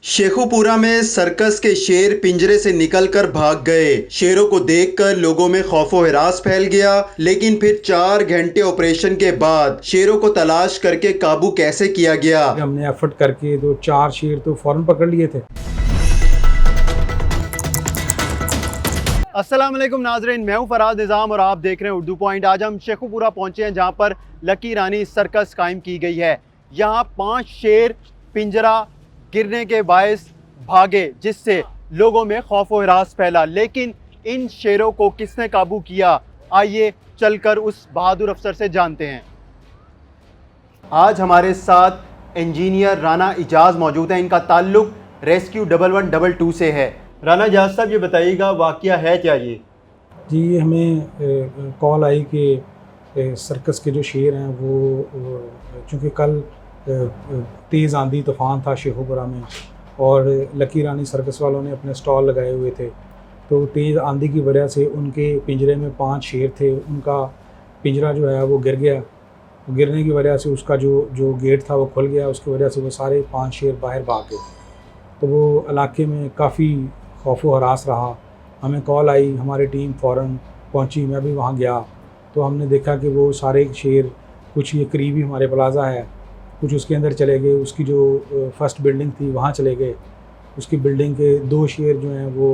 शेखुपुरा में सर्कस के शेर पिंजरे से निकलकर भाग गए। शेरों को देखकर लोगों में खौफो हिरास फैल गया, लेकिन फिर 4 घंटे ऑपरेशन के बाद शेरों को तलाश करके काबू कैसे किया गया। हमने एफर्ट करके 4 शेर तो फौरन पकड़ लिए थे। अस्सलाम वालेकुम नाज़रीन, मैं हूं फराज निज़ाम और आप देख रहे हैं उर्दू पॉइंट। आज हम शेखुपुरा पहुंचे हैं जहां पर लकी रानी सर्कस कायम की गई है। यहां 5 शेर पिंजरा गिरने के बायस भागे, जिससे लोगों में खौफ व हिरास फैला। लेकिन इन शेरों को किसने काबू किया, आइए चलकर उस बहादुर अफसर से जानते हैं। आज हमारे साथ इंजीनियर राना इजाज़ मौजूद हैं। इनका ताल्लुक रेस्क्यू 1112 से है। राना इजाज़ साहब, ये बताइएगा वाक़या है क्या ये? जी, हमें कॉल आई कि सर्कस के जो शेर हैं वो चूँकि कल तेज़ आंधी तूफ़ान था शेखुपुरा में और लकी रानी सर्कस वालों ने अपने स्टॉल लगाए हुए थे, तो तेज़ आंधी की वजह से उनके पिंजरे में 5 शेर थे। उनका पिंजरा जो है वो गिर गया। गिरने की वजह से उसका जो गेट था वो खुल गया। उसकी वजह से वो सारे 5 शेर बाहर भाग गए। तो वो इलाके में काफ़ी खौफ व हरास रहा। हमें कॉल आई, हमारी टीम फ़ौरन पहुंची, मैं भी वहां गया। तो हमने देखा कि वो सारे शेर कुछ ये करीबी हमारे प्लाज़ा है, कुछ उसके अंदर चले गए। उसकी जो फर्स्ट बिल्डिंग थी वहाँ चले गए। उसकी बिल्डिंग के 2 शेर जो हैं वो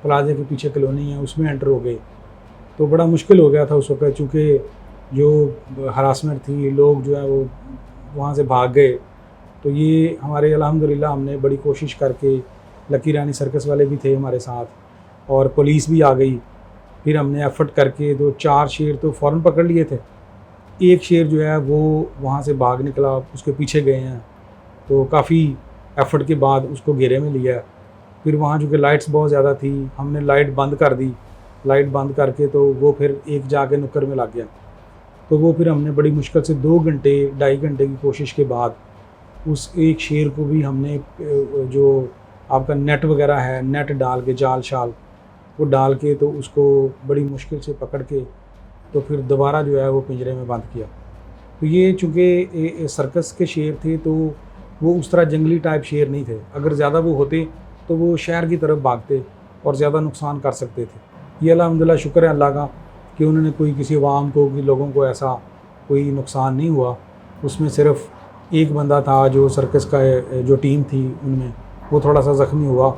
प्लाज़े के पीछे कॉलोनी है उसमें एंटर हो गए। तो बड़ा मुश्किल हो गया था उस वक्त, चूँकि जो हरासमेंट थी, लोग जो है वो वहाँ से भाग गए। तो ये हमारे अल्हम्दुलिल्लाह हमने बड़ी कोशिश करके, लकी रानी सर्कस वाले भी थे हमारे साथ और पुलिस भी आ गई। फिर हमने एफ़र्ट करके 4 शेर तो फ़ौरन पकड़ लिए थे। एक शेर जो है वो वहाँ से भाग निकला, उसके पीछे गए हैं। तो काफ़ी एफ़र्ट के बाद उसको घेरे में लिया। फिर वहाँ चूँकि लाइट्स बहुत ज़्यादा थी, हमने लाइट बंद कर दी। लाइट बंद करके तो वो फिर एक जाके नुक्कर में लग गया। तो वो फिर हमने बड़ी मुश्किल से 2 घंटे 2.5 घंटे की कोशिश के बाद उस एक शेर को भी हमने जो आपका नेट वगैरह है, नेट डाल के, जाल शाल वो डाल के, तो उसको बड़ी मुश्किल से पकड़ के तो फिर दोबारा जो है वो पिंजरे में बंद किया। तो ये चूँकि सर्कस के शेर थे तो वो उस तरह जंगली टाइप शेर नहीं थे। अगर ज़्यादा वो होते तो वो शहर की तरफ भागते और ज़्यादा नुकसान कर सकते थे। ये अल्हम्दुलिल्लाह शुक्र है अल्लाह का कि उन्होंने कोई किसी अवाम को, कि लोगों को ऐसा कोई नुकसान नहीं हुआ। उसमें सिर्फ़ एक बंदा था जो सर्कस का जो टीम थी उनमें, वो थोड़ा सा ज़ख्मी हुआ।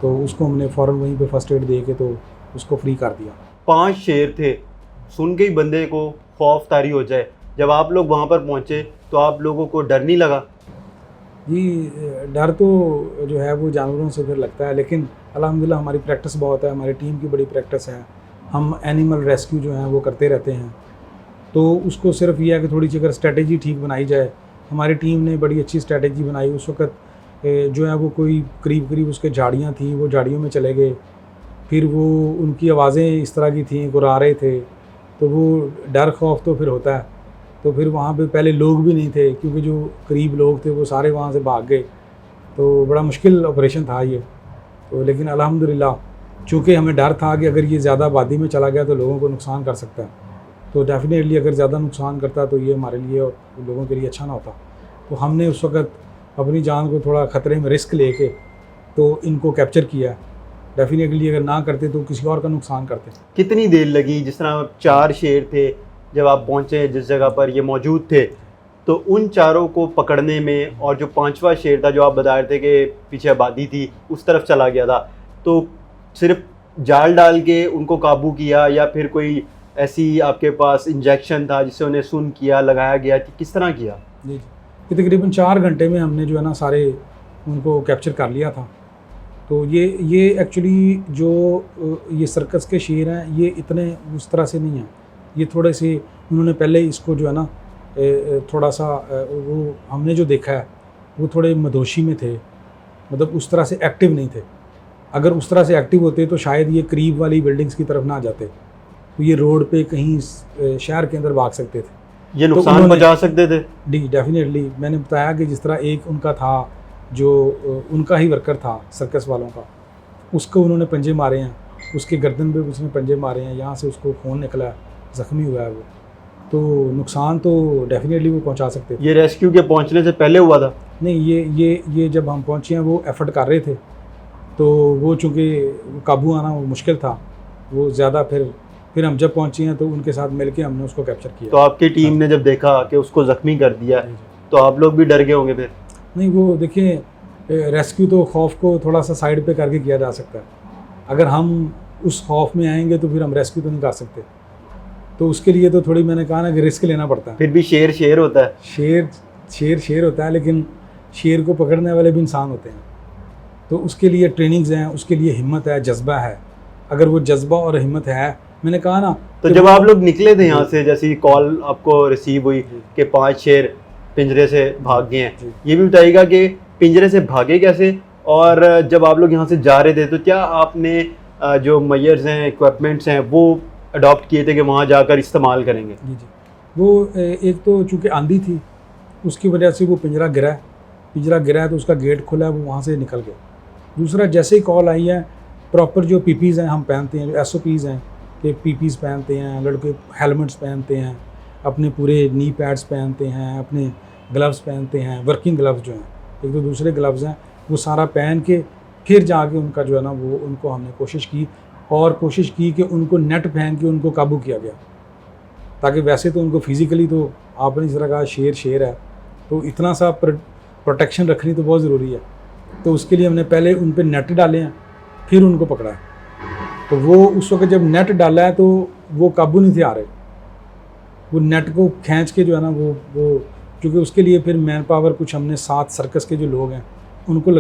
तो उसको हमने फ़ौरन वहीं पे फ़र्स्ट एड दे के तो उसको फ्री कर दिया। 5 शेर थे, सुन के ही बंदे को खौफ तारी हो जाए। जब आप लोग वहाँ पर पहुँचे तो आप लोगों को डर नहीं लगा? जी, डर तो जो है वो जानवरों से फिर लगता है, लेकिन अल्हम्दुलिल्लाह हमारी प्रैक्टिस बहुत है, हमारी टीम की बड़ी प्रैक्टिस है। हम एनिमल रेस्क्यू जो है वो करते रहते हैं। तो उसको सिर्फ ये है कि थोड़ी सी अगर स्ट्रेटजी ठीक बनाई जाए। हमारी टीम ने बड़ी अच्छी स्ट्रेटजी बनाई। उस वक्त जो है वो कोई करीब उसके झाड़ियाँ थी, वो झाड़ियों में चले गए। फिर वो उनकी आवाज़ें इस तरह की थीं, गुर्रा रहे थे, तो वो डर खौफ तो फिर होता है। तो फिर वहाँ पे पहले लोग भी नहीं थे, क्योंकि जो करीब लोग थे वो सारे वहाँ से भाग गए। तो बड़ा मुश्किल ऑपरेशन था ये। तो लेकिन अल्हम्दुलिल्लाह चूँकि हमें डर था कि अगर ये ज़्यादा आबादी में चला गया तो लोगों को नुकसान कर सकता है। तो डेफ़िनेटली अगर ज़्यादा नुकसान करता तो ये हमारे लिए और लोगों के लिए अच्छा ना होता। तो हमने उस वक़्त अपनी जान को थोड़ा ख़तरे में रिस्क लेके तो इनको कैप्चर किया। डेफ़िनेटली अगर ना करते तो किसी और का नुकसान करते। कितनी देर लगी? जिस तरह 4 शेर थे, जब आप पहुँचे जिस जगह पर ये मौजूद थे, तो उन चारों को पकड़ने में, और जो 5वां शेर था जो आप बता रहे थे कि पीछे आबादी थी उस तरफ चला गया था, तो सिर्फ जाल डाल के उनको काबू किया या फिर कोई ऐसी आपके पास इंजेक्शन था जिससे उन्हें सुन किया, लगाया गया, कि किस तरह किया? जी, ये तकरीबन 4 घंटे में हमने जो है ना सारे उनको कैप्चर कर लिया था। तो ये एक्चुअली जो ये सर्कस के शेर हैं ये इतने उस तरह से नहीं हैं। ये थोड़े से उन्होंने पहले इसको जो है ना थोड़ा सा वो हमने जो देखा है वो थोड़े मदोशी में थे, मतलब उस तरह से एक्टिव नहीं थे। अगर उस तरह से एक्टिव होते तो शायद ये करीब वाली बिल्डिंग्स की तरफ ना जाते, तो ये रोड पे कहीं शहर के अंदर भाग सकते थे, ये नुकसान पहुंचा सकते थे। जी डेफिनेटली। मैंने बताया कि जिस तरह एक उनका था जो उनका ही वर्कर था सर्कस वालों का, उसको उन्होंने पंजे मारे हैं, उसके गर्दन पे उसने पंजे मारे हैं, यहाँ से उसको खून निकला है, ज़ख्मी हुआ है वो। तो नुकसान तो डेफिनेटली वो पहुंचा सकते थे। ये रेस्क्यू के पहुंचने से पहले हुआ था? नहीं, ये जब हम पहुँचे हैं वो एफर्ट कर रहे थे, तो वो चूँकि काबू आना वो मुश्किल था, वो ज़्यादा फिर हम जब पहुँचे हैं तो उनके साथ मिल के हमने उसको कैप्चर किया। तो आपकी टीम ने जब देखा कि उसको ज़ख्मी कर दिया तो आप लोग भी डर गए होंगे फिर? नहीं, वो देखिए, रेस्क्यू तो खौफ को थोड़ा सा साइड पे करके किया जा सकता है। अगर हम उस खौफ में आएंगे तो फिर हम रेस्क्यू तो नहीं कर सकते, तो उसके लिए तो थोड़ी, मैंने कहा ना कि रिस्क लेना पड़ता है। फिर भी शेर होता है। शेर होता है, लेकिन शेर को पकड़ने वाले भी इंसान होते हैं, तो उसके लिए ट्रेनिंग्स हैं, उसके लिए हिम्मत है, जज्बा है। अगर वो जज्बा और हिम्मत है, मैंने कहा ना। तो जब आप लोग निकले थे यहाँ से, जैसी कॉल आपको रिसीव हुई कि 5 शेर पिंजरे से भाग गए हैं, ये भी बताइएगा कि पिंजरे से भागे कैसे, और जब आप लोग यहाँ से जा रहे थे तो क्या आपने जो मयर्स हैं, इक्विपमेंट्स हैं, वो अडॉप्ट किए थे कि वहाँ जाकर इस्तेमाल करेंगे? जी। वो एक तो चूँकि आंधी थी, उसकी वजह से वो पिंजरा गिरा है, तो उसका गेट खुला है, वो वहाँ से निकल गया। दूसरा, जैसे ही कॉल आई है, प्रॉपर जो पीपीज़ हैं हम पहनते हैं, जो एसओपीज़ हैं कि पीपीज़ पहनते हैं, लड़के हेलमेट्स पहनते हैं, अपने पूरे नी पैड्स पहनते हैं, अपने ग्लव्स पहनते हैं, वर्किंग ग्लव्स जो हैं, एक तो दूसरे ग्लव्स हैं, वो सारा पहन के फिर जाके उनका जो है ना वो उनको हमने कोशिश की कि उनको नेट पहन के उनको काबू किया गया, ताकि वैसे तो उनको फिज़िकली तो आपने जिस तरह कहा शेर है, तो इतना सा प्रोटेक्शन रखनी तो बहुत ज़रूरी है। तो उसके लिए हमने पहले उन पर नेट डाले हैं, फिर उनको पकड़ा है। तो वो उस वक्त जब नेट डाला है तो वो काबू नहीं थे आ रहे, वो नेट को खींच के जो है ना वो क्योंकि उसके लिए फिर मैन पावर कुछ हमने 7 सर्कस के जो लोग हैं उनको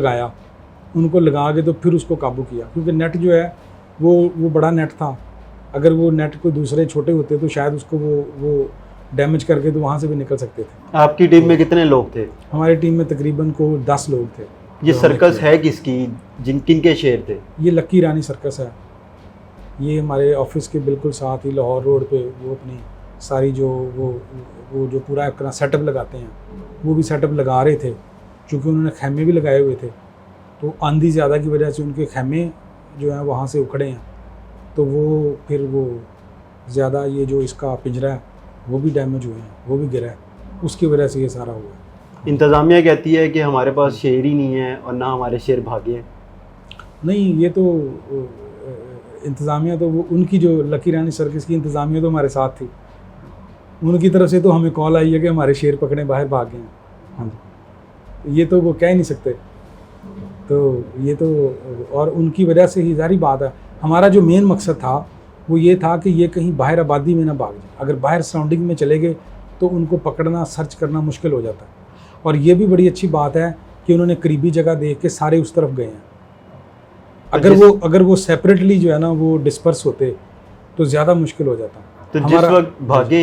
लगा के तो फिर उसको काबू किया, क्योंकि नेट जो है वो बड़ा नेट था। अगर वो नेट को दूसरे छोटे होते तो शायद उसको वो डैमेज करके तो वहाँ से भी निकल सकते थे। आपकी टीम में कितने लोग थे? हमारी टीम में तकरीबन को 10 लोग थे। ये सर्कस है किसकी, किन के शेर थे? ये लक्की रानी सर्कस है। ये हमारे ऑफिस के बिल्कुल साथ ही लाहौर रोड पे वो अपनी सारी जो वो जो पूरा अपना सेटअप लगाते हैं, वो भी सेटअप लगा रहे थे, क्योंकि उन्होंने खैमे भी लगाए हुए थे। तो आंधी ज़्यादा की वजह से उनके खैमे जो हैं वहाँ से उखड़े हैं, तो वो फिर वो ज़्यादा ये जो इसका पिंजरा है वो भी डैमेज हुए हैं, वो भी गिरा है, उसकी वजह से ये सारा हुआ। इंतज़ामिया कहती है कि हमारे पास शेर ही नहीं है और ना हमारे शेर भागे हैं। नहीं, ये तो इंतज़ामिया तो वो उनकी जो लकी रानी सर्कस की इंतज़ामिया तो हमारे साथ थी, उनकी तरफ से तो हमें कॉल आई है कि हमारे शेर पकड़े बाहर भाग गए हैं। हाँ जी, ये तो वो कह ही नहीं सकते, तो ये तो और उनकी वजह से ही जारी बात है। हमारा जो मेन मकसद था वो ये था कि ये कहीं बाहर आबादी में ना भाग जाए। अगर बाहर सराउंडिंग में चले गए तो उनको पकड़ना, सर्च करना मुश्किल हो जाता है। और ये भी बड़ी अच्छी बात है कि उन्होंने करीबी जगह देख के सारे उस तरफ गए हैं। अगर वो सेपरेटली जो है ना वो डिस्पर्स होते तो ज़्यादा मुश्किल हो जाता। तो जिस वक्त भागे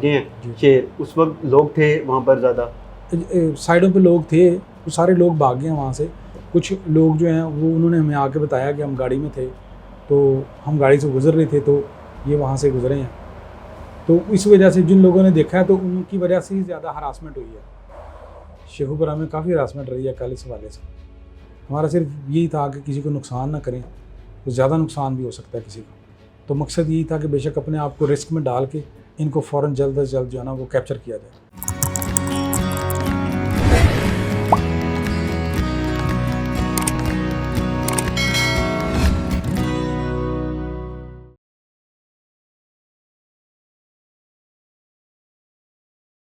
हैं शेर, उस वक्त लोग थे वहाँ पर ज़्यादा? साइडों पे लोग थे, वो सारे लोग भाग गए वहाँ से। कुछ लोग जो हैं वो उन्होंने हमें आके बताया कि हम गाड़ी में थे, तो हम गाड़ी से गुजर रहे थे, तो ये वहाँ से गुजरे हैं। तो इस वजह से जिन लोगों ने देखा है तो उनकी वजह से ही ज़्यादा हरासमेंट हुई है। शेखुपुरा में काफ़ी हरासमेंट रही है कल इस हवाले से। हमारा सिर्फ यही था कि किसी को नुकसान ना करें, तो ज़्यादा नुकसान भी हो सकता है किसी को। तो मकसद यही था कि बेशक अपने आप को रिस्क में डाल के इनको फ़ौरन जल्द अज जल्द जो है ना वो कैप्चर किया जाए।